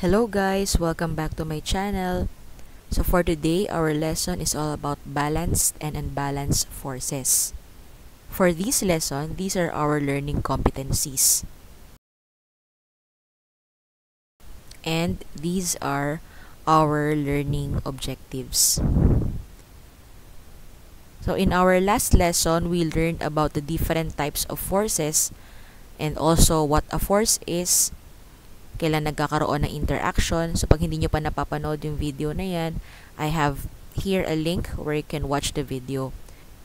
Hello guys, welcome back to my channel. So for today, our lesson is all about balanced and unbalanced forces. For this lesson, these are our learning competencies. And these are our learning objectives. So in our last lesson, we learned about the different types of forces and also what a force is, kailan nagkakaroon ng interaction. So pag hindi nyo pa napapanood yung video na yan, I have here a link where you can watch the video.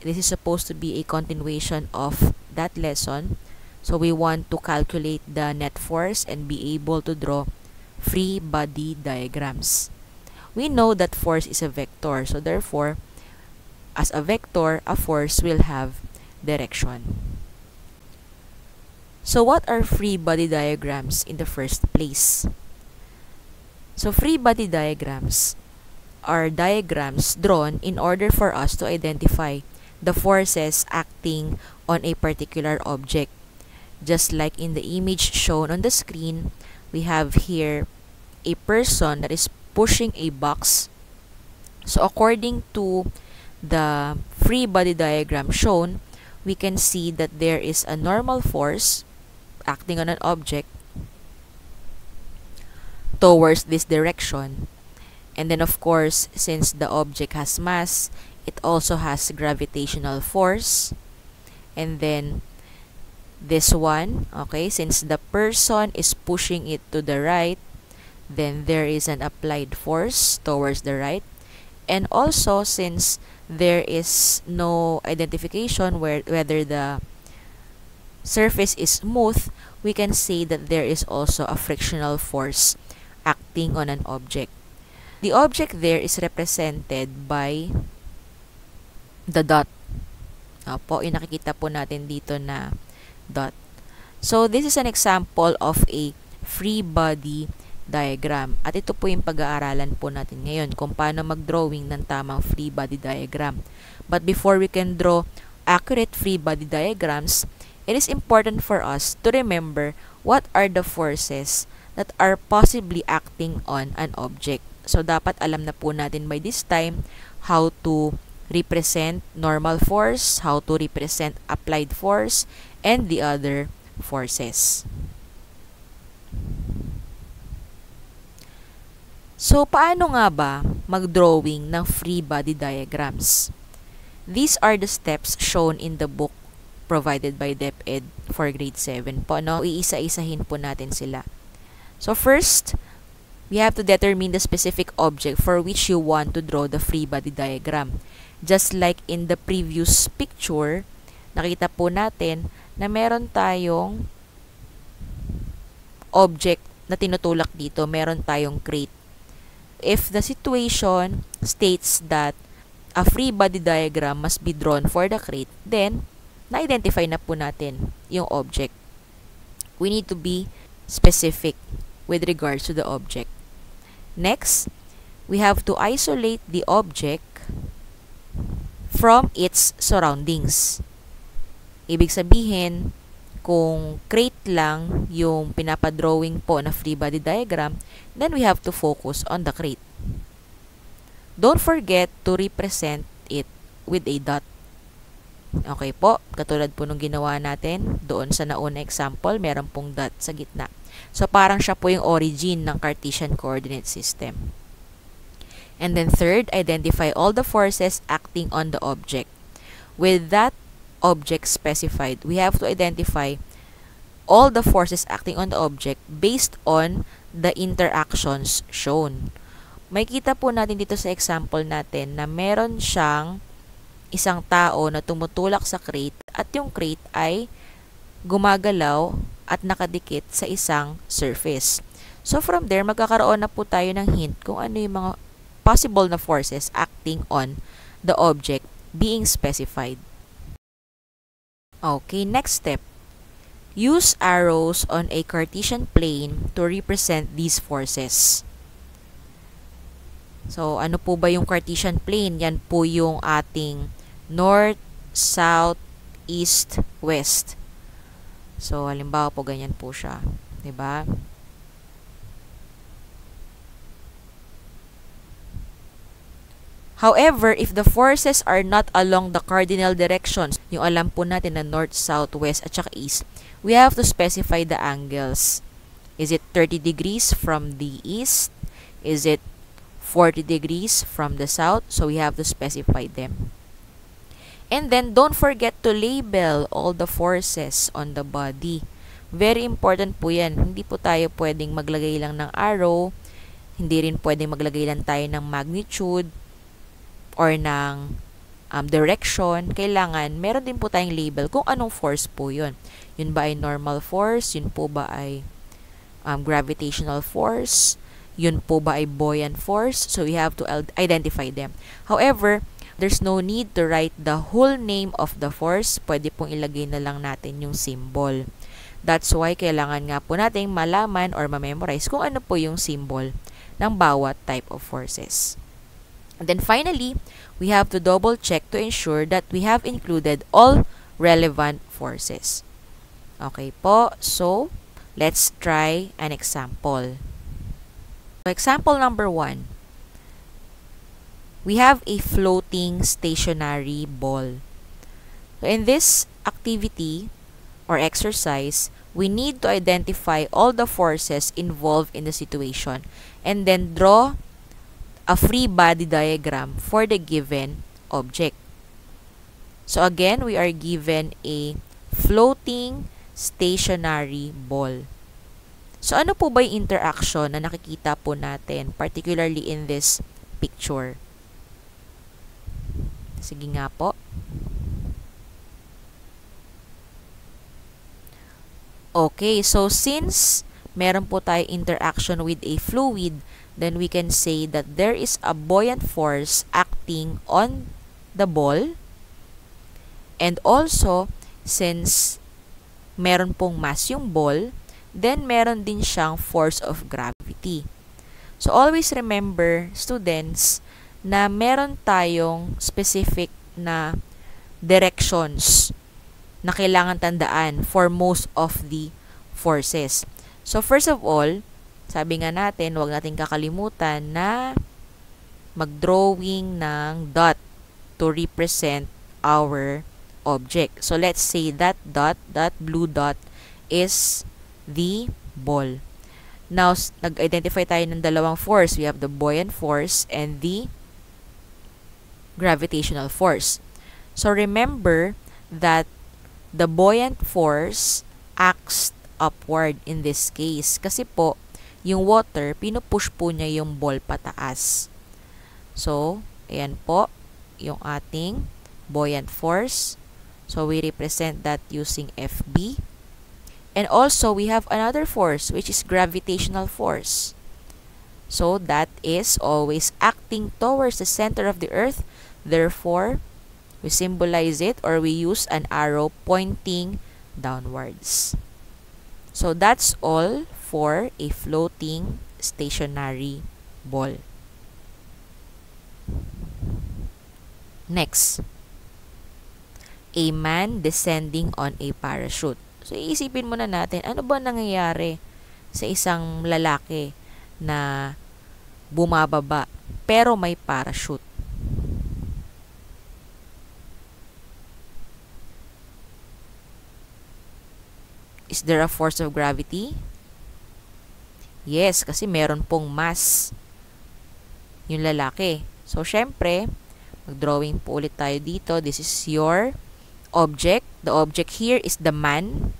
This is supposed to be a continuation of that lesson. So we want to calculate the net force and be able to draw free body diagrams. We know that force is a vector. So therefore, as a vector, a force will have direction. So what are free body diagrams in the first place? So free body diagrams are diagrams drawn in order for us to identify the forces acting on a particular object. Just like in the image shown on the screen, we have here a person that is pushing a box. So according to the free body diagram shown, we can see that there is a normal force acting on an object towards this direction. And then of course, since the object has mass, it also has gravitational force. And then this one, okay, since the person is pushing it to the right, then there is an applied force towards the right. And also, since there is no identification whether the surface is smooth, we can say that there is also a frictional force acting on an object. The object there is represented by the dot. Opo, nakikita po natin dito na dot. So, this is an example of a free body diagram. At ito po yung pag-aaralan po natin ngayon kung paano mag-drawing ng tamang free body diagram. But before we can draw accurate free body diagrams, it is important for us to remember what are the forces that are possibly acting on an object. So, dapat alam na po natin by this time how to represent normal force, how to represent applied force, and the other forces. So, paano nga ba mag-drawing ng free body diagrams? These are the steps shown in the book provided by DepEd for grade 7 po, no? Iisa-isahin po natin sila. So first, we have to determine the specific object for which you want to draw the free body diagram. Just like in the previous picture, nakita po natin na meron tayong object na tinutulak dito, meron tayong crate. If the situation states that a free body diagram must be drawn for the crate, then na-identify na po natin yung object. We need to be specific with regards to the object. Next, we have to isolate the object from its surroundings. Ibig sabihin, kung crate lang yung pinapadrawing po na free body diagram, then we have to focus on the crate. Don't forget to represent it with a dot. Okay po, katulad po nung ginawa natin doon sa nauna example, meron pong dot sa gitna. So parang siya po yung origin ng Cartesian coordinate system. And then third, identify all the forces acting on the object. With that object specified, we have to identify all the forces acting on the object based on the interactions shown. May kita po natin dito sa example natin na meron siyang isang tao na tumutulak sa crate at yung crate ay gumagalaw at nakadikit sa isang surface. So from there, magkakaroon na po tayo ng hint kung ano yung mga possible na forces acting on the object being specified. Okay, next step. Use arrows on a Cartesian plane to represent these forces. So, ano po ba yung Cartesian plane? Yan po yung ating north, south, east, west. So, halimbawa po ganyan po siya, 'di ba? However, if the forces are not along the cardinal directions, yung alam po natin na north, south, west, at saka east, we have to specify the angles. Is it 30 degrees from the east? Is it 40 degrees from the south? So we have to specify them. And then, don't forget to label all the forces on the body. Very important po yan. Hindi po tayo pwedeng maglagay lang ng arrow, hindi rin pwedeng maglagay lang tayo ng magnitude, or ng direction. Kailangan, meron din po tayong label kung anong force po yun. Yun ba ay normal force? Yun po ba ay gravitational force? Yun po ba ay buoyant force? So, we have to identify them. However, there's no need to write the whole name of the force. Pwede pong ilagay na lang natin yung symbol. That's why kailangan nga po natin malaman or ma-memorize kung ano po yung symbol ng bawat type of forces. And then finally, we have to double check to ensure that we have included all relevant forces. Okay po, so let's try an example. So, example number 1. We have a floating stationary ball. So in this activity or exercise, we need to identify all the forces involved in the situation and then draw a free body diagram for the given object. So again, we are given a floating stationary ball. So ano po ba yung interaction na nakikita po natin, particularly in this picture? Sige nga po. Okay, so since meron po tayo interaction with a fluid, then we can say that there is a buoyant force acting on the ball. And also, since meron pong mass yung ball, then meron din siyang force of gravity. So always remember, students, na meron tayong specific na directions na kailangan tandaan for most of the forces. So first of all, sabi nga natin, huwag natin kakalimutan na mag-drawing ng dot to represent our object. So let's say that dot, that blue dot, is the ball. Now, nag-identify tayo ng dalawang force. We have the buoyant force and the gravitational force. So remember that the buoyant force acts upward in this case. Kasi po, yung water, pinupush po niya yung ball pataas. So, ayan po, yung ating buoyant force. So, we represent that using FB. And also, we have another force, which is gravitational force. So, that is always acting towards the center of the earth. Therefore, we symbolize it or we use an arrow pointing downwards. So, that's all for a floating stationary ball. Next, a man descending on a parachute. So, iisipin muna natin, ano ba nangyayari sa isang lalaki na bumababa pero may parachute? Is there a force of gravity? Yes, kasi meron pong mass yung lalaki. So, syempre, mag-drawing po ulit tayo dito. This is your object. The object here is the man.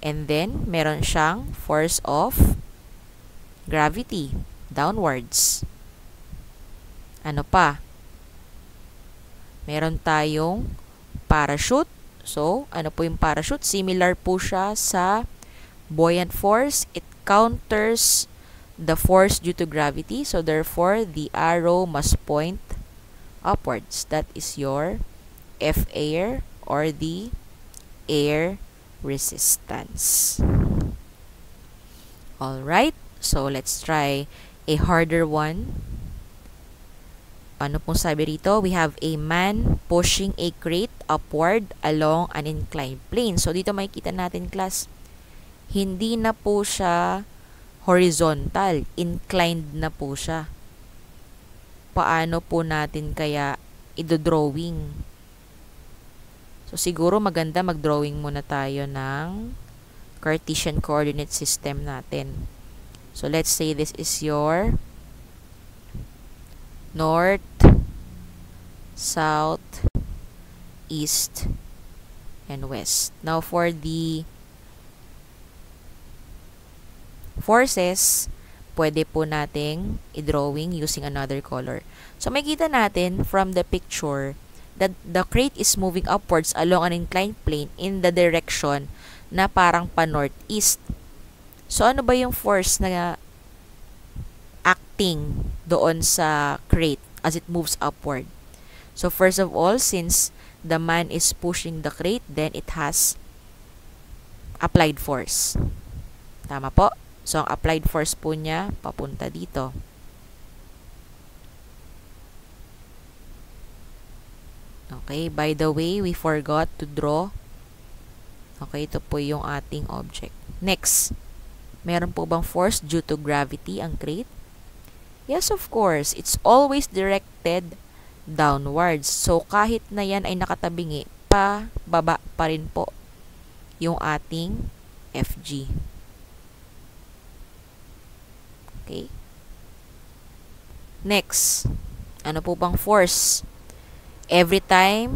And then, meron siyang force of gravity downwards. Ano pa? Meron tayong parachute. So, ano po yung parachute? Similar po siya sa buoyant force. It counters the force due to gravity. So, therefore, the arrow must point upwards. That is your F-air or the air resistance. Alright, so let's try a harder one. Ano pong sabi rito? We have a man pushing a crate upward along an inclined plane. So, dito makikita natin, class, hindi na po siya horizontal. Inclined na po siya. paano po natin kaya idodrawing? So, siguro maganda mag-drawing muna tayo ng Cartesian coordinate system natin. So, let's say this is your north, south, east, and west. Now, for the forces, pwede po nating i-drawing using another color. So, makikita natin from the picture that the crate is moving upwards along an inclined plane in the direction na parang pa-northeast. So, ano ba yung force na acting doon sa crate as it moves upward? So, first of all, since the man is pushing the crate, then it has applied force. Tama po? So, ang applied force po niya, papunta dito. Okay, by the way, we forgot to draw. Okay, ito po yung ating object. Next, meron po bang force due to gravity ang crate? Yes, of course. It's always directed downwards. So, kahit na yan ay nakatabingi, pa baba pa rin po yung ating FG. Okay. Next, ano po bang force? Every time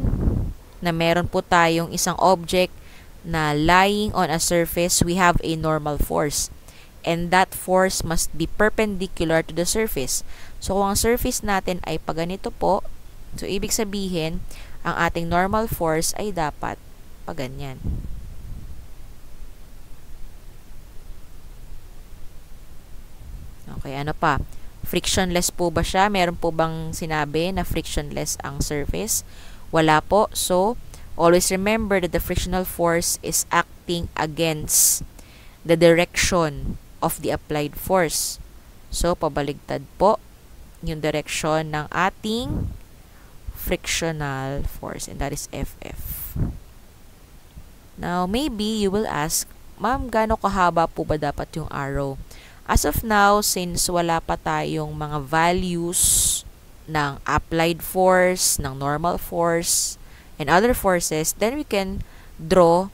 na meron po tayong isang object na lying on a surface, we have a normal force. And that force must be perpendicular to the surface. So, kung ang surface natin ay paganito po, so, ibig sabihin, ang ating normal force ay dapat paganyan. Okay, ano pa? Frictionless po ba siya? Meron po bang sinabi na frictionless ang surface? Wala po. So, always remember that the frictional force is acting against the direction of the applied force. So, pabaligtad po yung direction ng ating frictional force, and that is FF. Now, maybe you will ask, ma'am, gaano kahaba po ba dapat yung arrow? As of now, since wala pa tayong mga values ng applied force, ng normal force, and other forces, then we can draw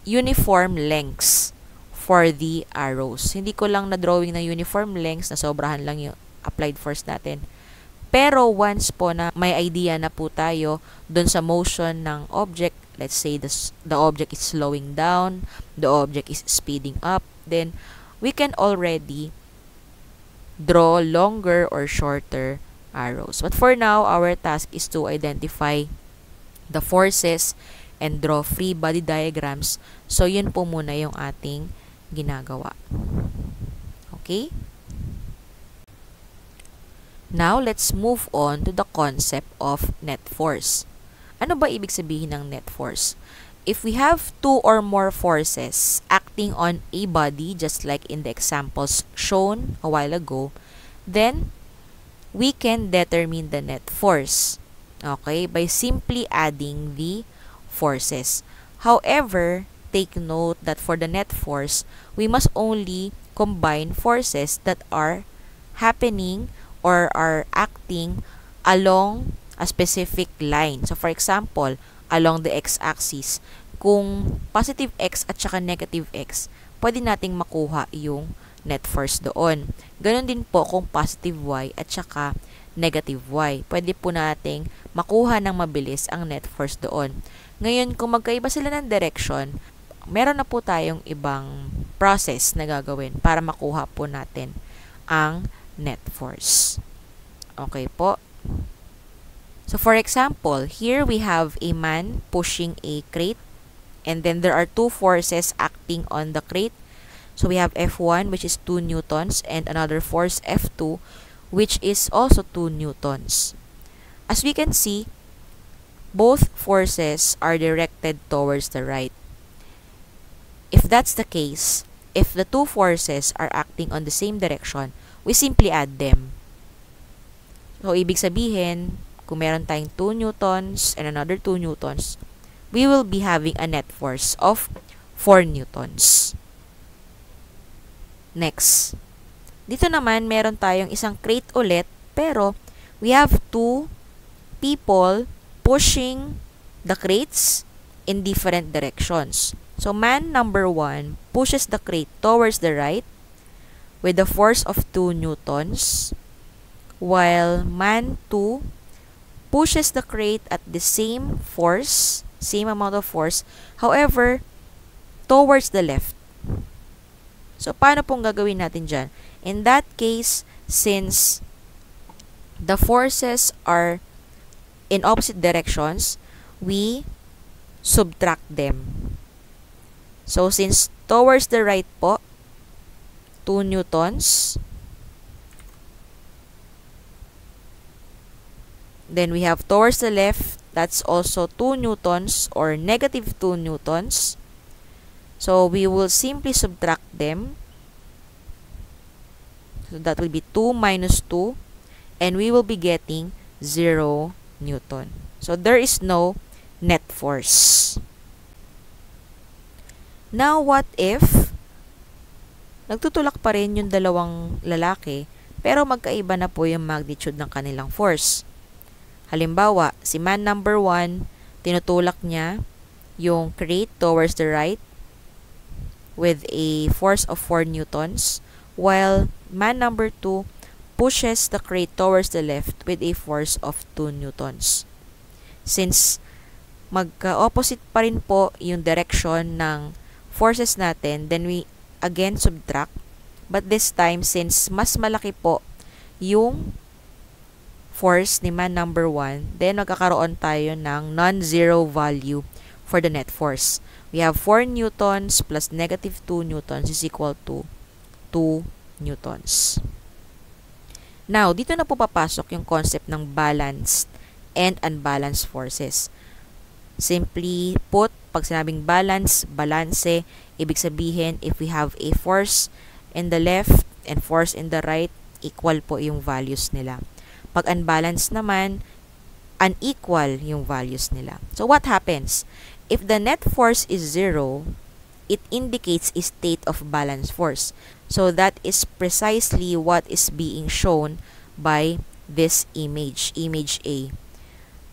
uniform lengths for the arrows. Hindi ko lang na-drawing ng uniform lengths, na sobrahan lang yung applied force natin. Pero once po na may idea na po tayo dun sa motion ng object, let's say the object is slowing down, the object is speeding up, then we can already draw longer or shorter arrows. But for now, our task is to identify the forces and draw free body diagrams. So, yun po muna yung ating ginagawa. Okay? Now, let's move on to the concept of net force. Ano ba ibig sabihin ng net force? If we have two or more forces acting on a body, just like in the examples shown a while ago, then we can determine the net force, okay, by simply adding the forces. However, take note that for the net force, we must only combine forces that are happening or are acting along a specific line. So, for example, along the x-axis, kung positive x at saka negative x, pwede nating makuha yung net force doon. Ganon din po kung positive y at saka negative y. Pwede po nating makuha ng mabilis ang net force doon. Ngayon, kung magkaiba sila ng direction, meron na po tayong ibang process na gagawin para makuha po natin ang net force. Okay po. So, for example, here we have a man pushing a crate, and then there are two forces acting on the crate. So, we have F1, which is 2 newtons, and another force, F2, which is also 2 newtons. As we can see, both forces are directed towards the right. If that's the case, if the two forces are acting on the same direction, we simply add them. So, ibig sabihin, kung meron tayong 2 newtons and another 2 newtons, we will be having a net force of 4 newtons. Next. Dito naman, meron tayong isang crate ulit, pero we have two people pushing the crates in different directions. So man number 1 pushes the crate towards the right with a force of 2 newtons, while man 2 pushes the crate at the same amount of force, however, towards the left. So, paano pong gagawin natin dyan? In that case, since the forces are in opposite directions, we subtract them. So, since towards the right po, 2 newtons, then we have towards the left, that's also 2 newtons or negative 2 newtons. So, we will simply subtract them. So, that will be 2 minus 2. And we will be getting 0 newton. So, there is no net force. Now, what if nagtutulak pa rin yung dalawang lalaki, pero magkaiba na po yung magnitude ng kanilang force? Halimbawa, si man number 1, tinutulak niya yung crate towards the right with a force of 4 newtons, while man number 2 pushes the crate towards the left with a force of 2 newtons. Since magka-opposite pa rin po yung direction ng forces natin, then we again subtract. But this time, since mas malaki po yung force ni man number 1, then magkakaroon tayo ng non-zero value for the net force. We have 4 newtons plus negative 2 newtons is equal to 2 newtons. Now, dito na po papasok yung concept ng balanced and unbalanced forces. Simply put, pag sinabing balance, balanse, ibig sabihin, if we have a force in the left and force in the right, equal po yung values nila. Pag unbalanced naman, unequal yung values nila. So, what happens? If the net force is 0, it indicates a state of balanced force. So, that is precisely what is being shown by this image, image A.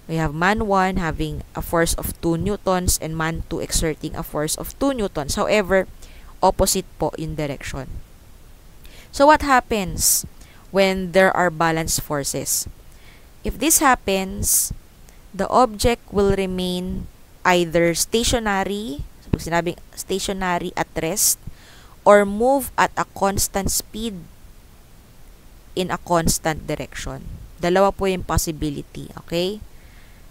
We have man 1 having a force of 2 newtons and man 2 exerting a force of 2 newtons. However, opposite po in direction. So, what happens when there are balanced forces? If this happens, the object will remain either stationary, pag sinabing stationary at rest, or move at a constant speed in a constant direction. Dalawa po yung possibility, okay?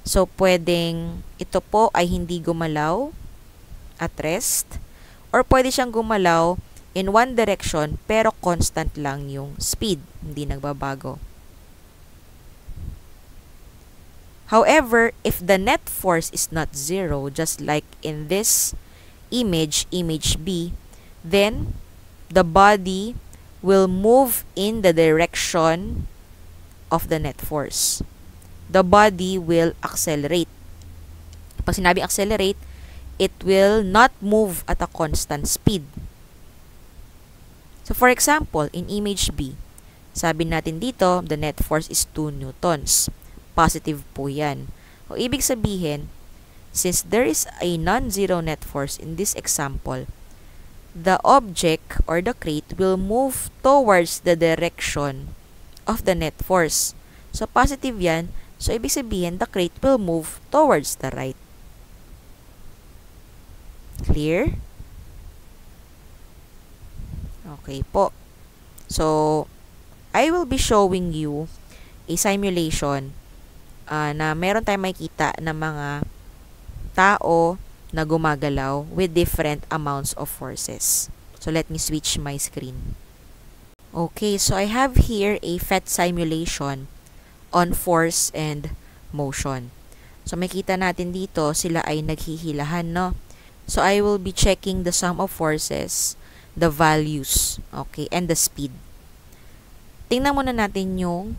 So, pwedeng ito po ay hindi gumalaw at rest, or pwede siyang gumalaw in one direction, pero constant lang yung speed, hindi nagbabago. However, if the net force is not 0, just like in this image, image B, then the body will move in the direction of the net force. The body will accelerate. Pag sinabi accelerate, it will not move at a constant speed. So, for example, in image B, sabi natin dito, the net force is 2 newtons. Positive po yan. O, ibig sabihin, since there is a non-zero net force in this example, the object or the crate will move towards the direction of the net force. So, positive yan. So, ibig sabihin, the crate will move towards the right. Clear? Okay po. So, I will be showing you a simulation na meron tayong makikita na mga tao na gumagalaw with different amounts of forces. So, let me switch my screen. Okay, so I have here a PhET simulation on force and motion. So, makita natin dito, sila ay naghihilahan, no? So, I will be checking the sum of forces, the values, okay, and the speed. Tingnan muna natin yung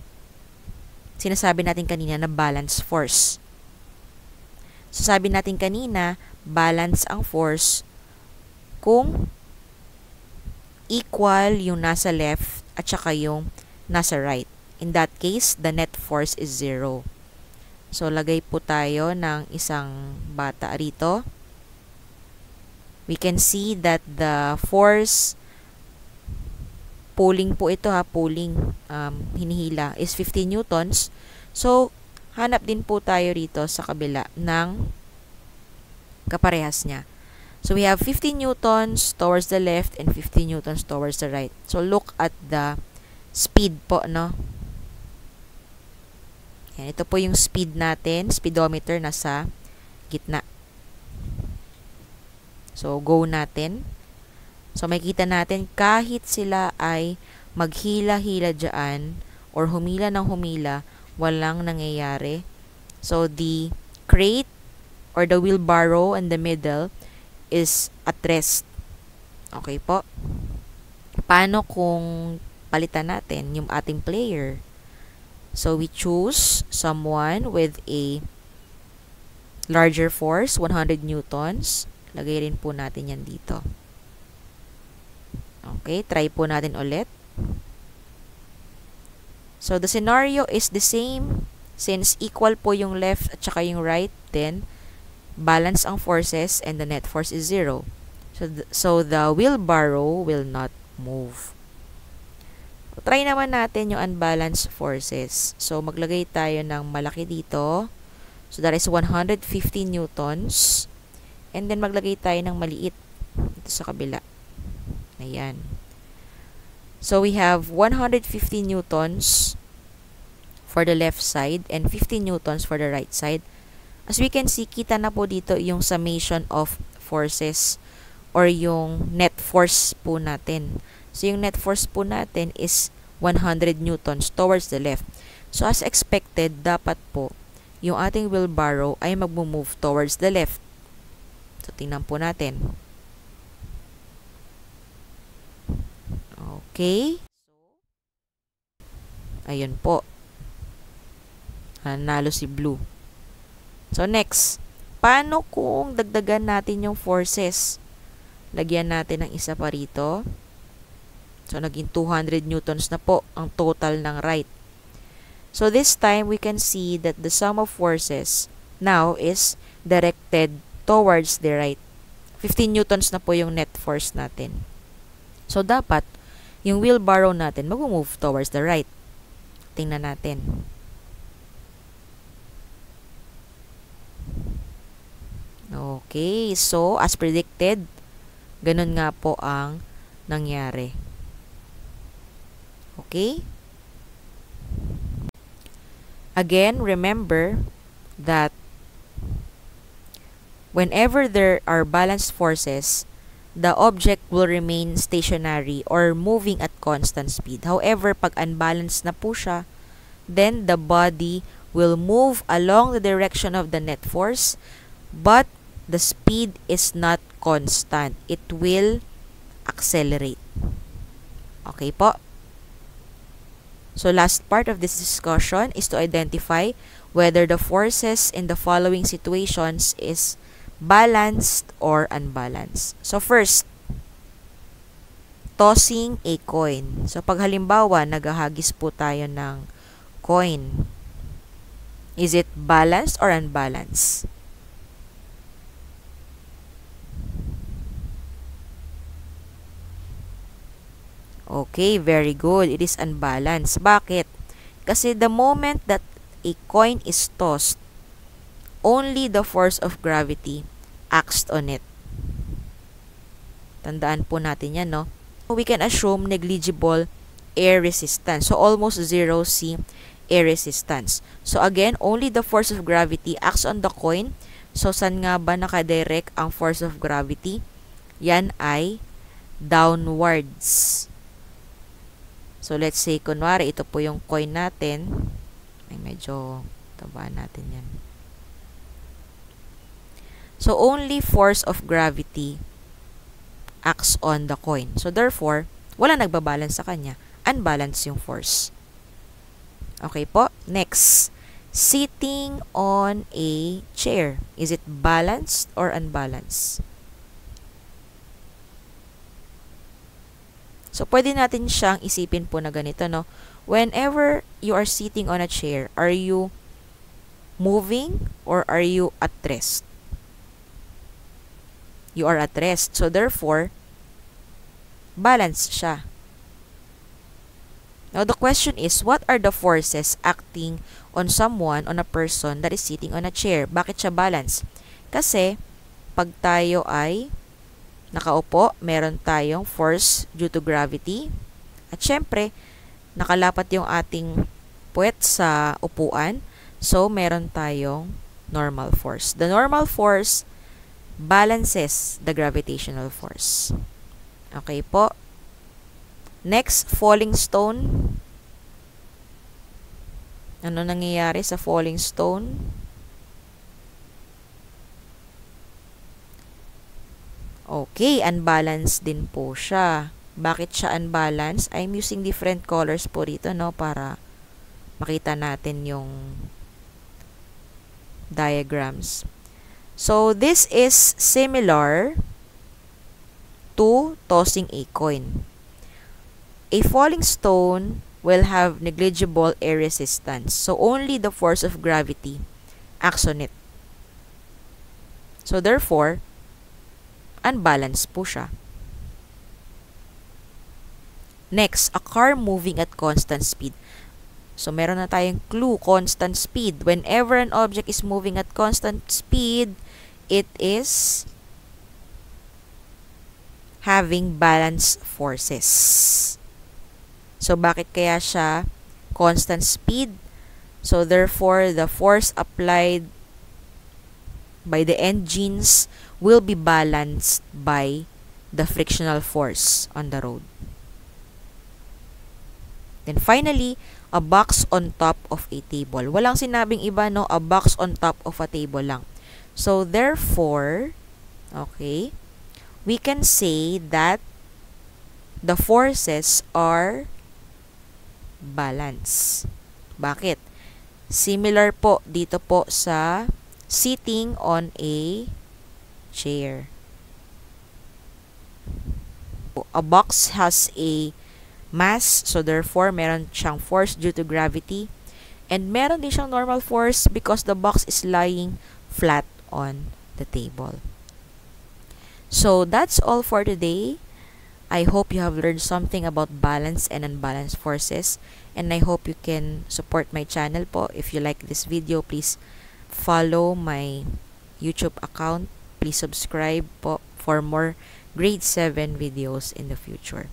sinasabi natin kanina na balance force. So, sabi natin kanina, balance ang force kung equal yung nasa left at saka yung nasa right. In that case, the net force is 0. So, lagay po tayo ng isang bata rito. We can see that the force pulling po ito pulling, hinihila is 50 newtons. So, hanap din po tayo rito sa kabila ng kaparehas niya. So, we have 50 newtons towards the left and 50 newtons towards the right. So, look at the speed po, no? Yan, ito po yung speed natin. Speedometer nasa gitna. So, go natin. So, makikita natin kahit sila ay maghila-hila dyan or humila ng humila, walang nangyayari. So, the crate or the wheelbarrow in the middle is at rest. Okay po? Paano kung palitan natin yung ating player? So, we choose someone with a larger force, 100 newtons. Lagay rin po natin yan dito. Okay, try po natin ulit. So, the scenario is the same. Since equal po yung left at saka yung right, then balance ang forces and the net force is 0. So the wheelbarrow will not move. Try naman natin yung unbalanced forces. So, maglagay tayo ng malaki dito. So, that is 150 newtons. And then, maglagay tayo ng maliit dito sa kabila. Ayan. So, we have 150 newtons for the left side and 50 newtons for the right side. As we can see, kita na po dito yung summation of forces or yung net force po natin. So, yung net force po natin is 100 newtons towards the left. So, as expected, dapat po yung ating wheelbarrow ay mag-move towards the left. So, tingnan po natin. Okay. Ayun po. Nanalo si blue. So, next. Paano kung dagdagan natin yung forces? Lagyan natin ng isa pa rito. So, naging 200 newtons na po ang total ng right. So, this time, we can see that the sum of forces now is directed towards the right. 15 newtons na po yung net force natin. So, dapat, yung wheelbarrow natin mag-move towards the right. Tingnan natin. Okay, so as predicted, ganun nga po ang nangyari. Okay? Again, remember that whenever there are balanced forces, the object will remain stationary or moving at constant speed. However, pag unbalanced na po siya, then the body will move along the direction of the net force, but the speed is not constant. It will accelerate. Okay po? So, last part of this discussion is to identify whether the forces in the following situations is balanced or unbalanced. So, first, tossing a coin. So, pag halimbawa, naghahagis po tayo ng coin, is it balanced or unbalanced? Okay, very good. It is unbalanced. Bakit? Kasi the moment that a coin is tossed, only the force of gravity acts on it. Tandaan po natin yan, no? We can assume negligible air resistance. So, almost zero C air resistance. So, again, only the force of gravity acts on the coin. So, saan nga ba nakadirect ang force of gravity? Yan ay downwards. So, let's say, kunwari, ito po yung coin natin. Ay, medyo taba natin yan. So, only force of gravity acts on the coin. So, therefore, wala nagbabalance sa kanya. Unbalanced yung force. Okay po? Next. Sitting on a chair. Is it balanced or unbalanced? So, pwede natin siyang isipin po na ganito, no? whenever you are sitting on a chair, are you moving or are you at rest? You are at rest. So therefore, balanced siya. Now the question is, what are the forces acting on someone, on a person that is sitting on a chair? Bakit siya balanced? Kasi pag tayo ay nakaupo, meron tayong force due to gravity. At syempre, nakalapat yung ating puwet sa upuan. So, meron tayong normal force. The normal force balances the gravitational force. Okay po. Next, falling stone. Ano nangyayari sa falling stone? Okay, unbalanced din po siya. Bakit siya unbalanced? I'm using different colors po dito, no, para makita natin yung diagrams. So, this is similar to tossing a coin. A falling stone will have negligible air resistance. So, only the force of gravity acts on it. So, therefore, unbalanced po siya. Next, a car moving at constant speed. So, meron na tayong clue, constant speed. Whenever an object is moving at constant speed, it is having balanced forces. So, bakit kaya siya constant speed? So, therefore, the force applied by the engines will be balanced by the frictional force on the road. Then, finally, a box on top of a table. Walang sinabing iba, no? A box on top of a table lang. So, therefore, okay, we can say that the forces are balance. Bakit? Similar po dito po sa sitting on a chair. A box has a mass, so therefore meron siyang force due to gravity, and meron din siyang normal force because the box is lying flat on the table. So that's all for today. I hope you have learned something about balance and unbalanced forces, and I hope you can support my channel po. If you like this video, please follow my YouTube account. Please subscribe po for more grade 7 videos in the future.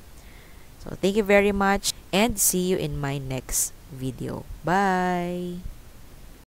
So thank you very much and see you in my next video. Bye!